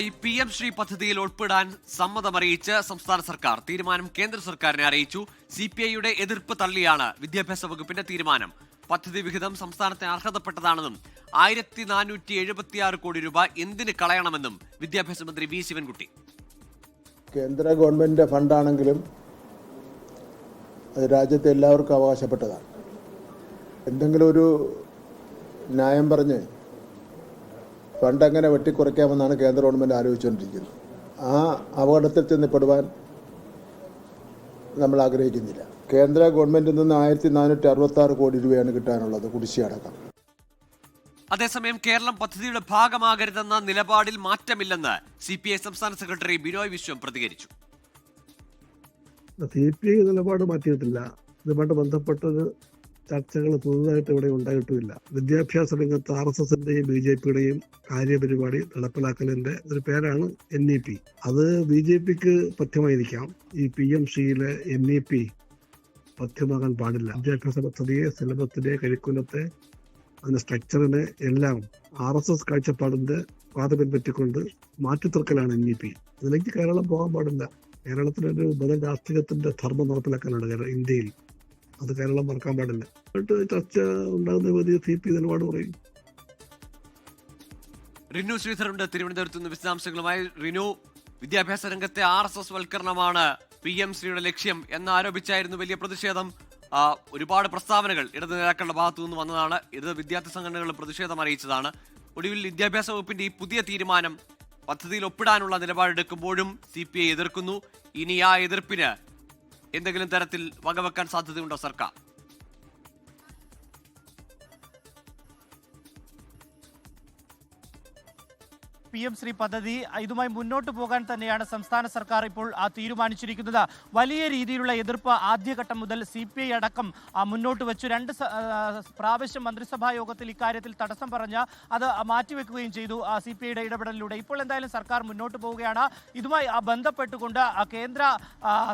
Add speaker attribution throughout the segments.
Speaker 1: ഈ PM ശ്രീ പദ്ധതിയിൽ ഉൾപ്പെടാൻ സമ്മതമറിയിച്ച് സംസ്ഥാന സർക്കാർ തീരുമാനം കേന്ദ്ര സർക്കാരിനെ അറിയിച്ചു. CPIയുടെ എതിർപ്പ് തള്ളിയാണ് വിദ്യാഭ്യാസ വകുപ്പിന്റെ തീരുമാനം. പദ്ധതി വിഹിതം സംസ്ഥാനത്തിന് അർഹതപ്പെട്ടതാണെന്നും 1476 കോടി രൂപ എന്തിന് കളയണമെന്നും വിദ്യാഭ്യാസ മന്ത്രി വി ശിവൻകുട്ടി.
Speaker 2: കേന്ദ്ര ഗവൺമെന്റിന്റെ ഫണ്ടാണെങ്കിലും അത് രാജ്യത്തെ എല്ലാവർക്കും അവകാശപ്പെട്ടതാണ്. എന്തെങ്കിലും ഒരു ന്യായം പറഞ്ഞ് ഫണ്ട് എങ്ങനെ വെട്ടിക്കുറയ്ക്കാമെന്നാണ് കേന്ദ്ര ഗവൺമെൻറ് ആലോചിച്ചുകൊണ്ടിരിക്കുന്നത്. ആ അപകടത്തിൽ ചെന്നപ്പെടുവാൻ നമ്മൾ ആഗ്രഹിക്കുന്നില്ല. കേന്ദ്ര ഗവൺമെൻറ്റിൽ നിന്ന് 1466 കോടി രൂപയാണ് കിട്ടാനുള്ളത്, കുടിശ്ശികയടക്കം.
Speaker 1: അതേസമയം കേരളം പദ്ധതിയുടെ ഭാഗമാകരുതെന്ന നിലപാടിൽ മാറ്റമില്ലെന്ന് CPI സംസ്ഥാന സെക്രട്ടറി ബിനോയ് വിശ്വം പ്രതികരിച്ചു.
Speaker 3: CPI നിലപാട് മാറ്റിയിട്ടില്ല. ഇതുമായിട്ട് ബന്ധപ്പെട്ടത് ചർച്ചകൾ പുതുതായിട്ട് ഇവിടെ ഉണ്ടായിട്ടുമില്ല. വിദ്യാഭ്യാസ രംഗത്ത് RSSന്റെയും BJPയുടെയും കാര്യപരിപാടി നടപ്പിലാക്കലിന്റെ ഒരു പേരാണ് NEP. അത് BJPക്ക് പഥ്യമായിരിക്കാം. ഈ PMCയിലെ NEP പഥ്യമാകാൻ പാടില്ല. വിദ്യാഭ്യാസ പദ്ധതിയെ, സിലബസിനെ, കരിക്കുലത്തെ, അതിന്റെ സ്ട്രക്ചറിനെ എല്ലാം RSS കാഴ്ചപ്പാടിന്റെ പാത പിൻപറ്റിക്കൊണ്ട് മാറ്റിത്തീർക്കലാണ് NEP. അതിലേക്ക് കേരളം പോകാൻ പാടില്ല. കേരളത്തിലൊരു ബദൽ ധർമ്മം നടപ്പിലാക്കാനാണ് ഇന്ത്യയിൽ. അത് കേരളം മറക്കാൻ പാടില്ല. ചർച്ച ഉണ്ടാകുന്ന വലിയ CPI നിലപാട് പറയും.
Speaker 1: റിനു ശ്രീധറുണ്ട് തിരുവനന്തപുരത്ത് നിന്ന് വിശദാംശങ്ങളുമായി. റിനു, വിദ്യാഭ്യാസ രംഗത്തെ RSS വൽക്കരണമാണ് PMCയുടെ ലക്ഷ്യം എന്നാരോപിച്ചായിരുന്നു വലിയ പ്രതിഷേധം. ഒരുപാട് പ്രസ്താവനകൾ ഇടത് നേതാക്കളുടെ ഭാഗത്തു നിന്ന് വന്നതാണ്. ഇടത് വിദ്യാർത്ഥി സംഘടനകൾ പ്രതിഷേധം അറിയിച്ചതാണ്. ഒടുവിൽ വിദ്യാഭ്യാസ വകുപ്പിന്റെ ഈ പുതിയ തീരുമാനം പദ്ധതിയിൽ ഒപ്പിടാനുള്ള നിലപാടെടുക്കുമ്പോഴും CPI എതിർക്കുന്നു. ഇനി ആ എതിർപ്പിന് എന്തെങ്കിലും തരത്തിൽ വകവെക്കാൻ സാധ്യതയുണ്ടോ സർക്കാർ?
Speaker 4: PM ശ്രീ പദ്ധതി ഇതുമായി മുന്നോട്ട് പോകാൻ തന്നെയാണ് സംസ്ഥാന സർക്കാർ ഇപ്പോൾ തീരുമാനിച്ചിരിക്കുന്നത്. വലിയ രീതിയിലുള്ള എതിർപ്പ് ആദ്യഘട്ടം മുതൽ CPI അടക്കം മുന്നോട്ട് വെച്ചു. 2 പ്രാവശ്യം മന്ത്രിസഭാ യോഗത്തിൽ ഇക്കാര്യത്തിൽ തടസ്സം പറഞ്ഞ് അത് മാറ്റിവെക്കുകയും ചെയ്തു CPIയുടെ ഇടപെടലിലൂടെ. ഇപ്പോൾ എന്തായാലും സർക്കാർ മുന്നോട്ട് പോവുകയാണ്. ഇതുമായി ബന്ധപ്പെട്ടുകൊണ്ട് കേന്ദ്ര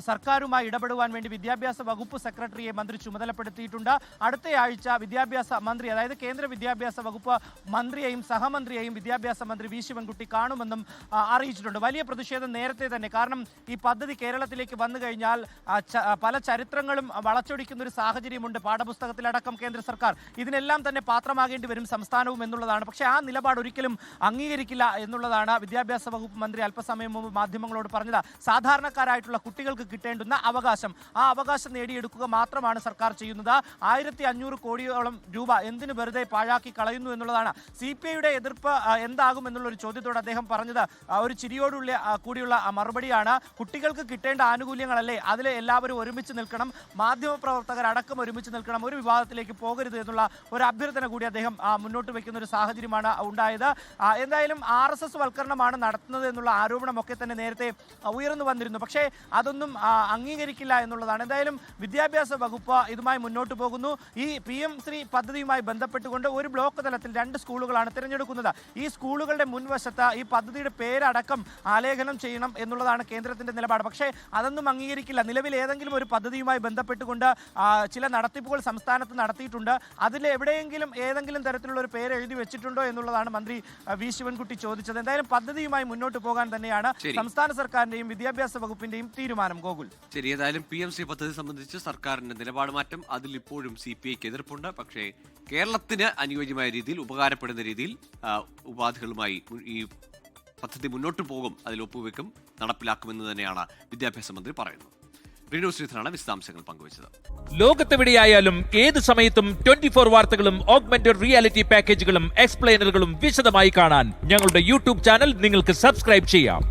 Speaker 4: സർക്കാരുമായി ഇടപെടുവാൻ വേണ്ടി വിദ്യാഭ്യാസ വകുപ്പ് സെക്രട്ടറിയെ മന്ത്രി ചുമതലപ്പെടുത്തിയിട്ടുണ്ട്. അടുത്തയാഴ്ച വിദ്യാഭ്യാസ മന്ത്രി, അതായത് കേന്ദ്ര വിദ്യാഭ്യാസ വകുപ്പ് മന്ത്രിയെയും സഹമന്ത്രിയെയും വിദ്യാഭ്യാസ മന്ത്രി വി ശിവൻകുട്ടി കാണുമെന്നും അറിയിച്ചിട്ടുണ്ട്. വലിയ പ്രതിഷേധം നേരത്തെ തന്നെ, കാരണം ഈ പദ്ധതി കേരളത്തിലേക്ക് വന്നു കഴിഞ്ഞാൽ പല ചരിത്രങ്ങളും വളച്ചൊടിക്കുന്ന ഒരു സാഹചര്യമുണ്ട്. പാഠപുസ്തകത്തിലടക്കം കേന്ദ്ര സർക്കാർ ഇതിനെല്ലാം തന്നെ പാത്രമാകേണ്ടി വരും സംസ്ഥാനവും എന്നുള്ളതാണ്. പക്ഷേ ആ നിലപാട് ഒരിക്കലും അംഗീകരിക്കില്ല എന്നുള്ളതാണ് വിദ്യാഭ്യാസ വകുപ്പ് മന്ത്രി അല്പസമയം മുമ്പ് മാധ്യമങ്ങളോട് പറഞ്ഞത്. സാധാരണക്കാരായിട്ടുള്ള കുട്ടികൾക്ക് കിട്ടേണ്ടുന്ന അവകാശം, ആ അവകാശം നേടിയെടുക്കുക മാത്രമാണ് സർക്കാർ ചെയ്യുന്നത്. 1500 കോടിയോളം രൂപ എന്തിനു വെറുതെ പാഴാക്കി കളയുന്നു എന്നുള്ളതാണ്. CPIയുടെ എതിർപ്പ് എന്താകും എന്നുള്ളൊരു ചോദ്യത്തോട് അദ്ദേഹം പറഞ്ഞത് ഒരു ചിരിയോടുള്ള കൂടിയുള്ള മറുപടിയാണ്. കുട്ടികൾക്ക് കിട്ടേണ്ട ആനുകൂല്യങ്ങളല്ലേ, അതിൽ എല്ലാവരും ഒരുമിച്ച് നിൽക്കണം, മാധ്യമപ്രവർത്തകരടക്കം ഒരുമിച്ച് നിൽക്കണം, ഒരു വിവാദത്തിലേക്ക് പോകരുത് എന്നുള്ള ഒരു അഭ്യർത്ഥന കൂടി അദ്ദേഹം മുന്നോട്ട് വയ്ക്കുന്ന ഒരു സാഹചര്യമാണ് ഉണ്ടായത്. എന്തായാലും RSS വൽക്കരണമാണ് നടത്തുന്നത് എന്നുള്ള ആരോപണമൊക്കെ തന്നെ നേരത്തെ ഉയർന്നു വന്നിരുന്നു. പക്ഷേ അതൊന്നും അംഗീകരിക്കില്ല എന്നുള്ളതാണ്. എന്തായാലും വിദ്യാഭ്യാസ വകുപ്പ് ഇതുമായി മുന്നോട്ട് പോകുന്നു. ഈ PM ശ്രീ പദ്ധതിയുമായി ബന്ധപ്പെട്ടുകൊണ്ട് ഒരു ബ്ലോക്ക് തലത്തിൽ 2 സ്കൂളുകളാണ് തിരഞ്ഞെടുക്കുന്നത്. ഈ സ്കൂളുകളുടെ മുൻവശത്ത് ഈ പദ്ധതിയുടെ പേരടക്കം ആലേഖനം ചെയ്യണം എന്നുള്ളതാണ് കേന്ദ്രത്തിന്റെ നിലപാട്. പക്ഷേ അതൊന്നും അംഗീകരിക്കില്ല. നിലവിൽ ഏതെങ്കിലും ഒരു പദ്ധതിയുമായി ബന്ധപ്പെട്ടുകൊണ്ട് ചില നടത്തിപ്പുകൾ സംസ്ഥാനത്ത് നടത്തിയിട്ടുണ്ട്. അതിൽ എവിടെയെങ്കിലും ഏതെങ്കിലും തരത്തിലുള്ള ഒരു പേര് എഴുതി വെച്ചിട്ടുണ്ടോ എന്നുള്ളതാണ് മന്ത്രി വി ശിവൻകുട്ടി ചോദിച്ചത്. എന്തായാലും പദ്ധതിയുമായി മുന്നോട്ട് പോകാൻ തന്നെയാണ് സംസ്ഥാന സർക്കാരിന്റെയും വിദ്യാഭ്യാസ വകുപ്പിന്റെയും തീരുമാനം. ഗോകുൽ,
Speaker 1: ശരി. ഏതായാലും PMC പദ്ധതി സംബന്ധിച്ച് സർക്കാരിന്റെ നിലപാട് മാറ്റം, അതിൽ ഇപ്പോഴും CPIക്ക് എതിർപ്പുണ്ട്. പക്ഷേ കേരളത്തിന് അനുയോജ്യമായ രീതിയിൽ, ഉപകാരപ്പെടുന്ന രീതിയിൽ ഉപാധികളുമായി ഈ പദ്ധതി മുന്നോട്ട് പോകും, അതിൽ ഒപ്പുവെക്കും, നടപ്പിലാക്കുമെന്ന് തന്നെയാണ് വിദ്യാഭ്യാസ മന്ത്രി പറയുന്നത്. റിനു ശ്രീധറാണ് വിശദാംശങ്ങൾ പങ്കുവച്ചത്.
Speaker 5: ലോകത്തെവിടെയായാലും ഏത് സമയത്തും 24 വാർത്തകളും ഓഗ്മെന്റഡ് റിയാലിറ്റി പാക്കേജുകളും എക്സ്പ്ലെയിനറുകളും വിശദമായി കാണാൻ ഞങ്ങളുടെ YouTube ചാനൽ നിങ്ങൾക്ക് സബ്സ്ക്രൈബ് ചെയ്യാം.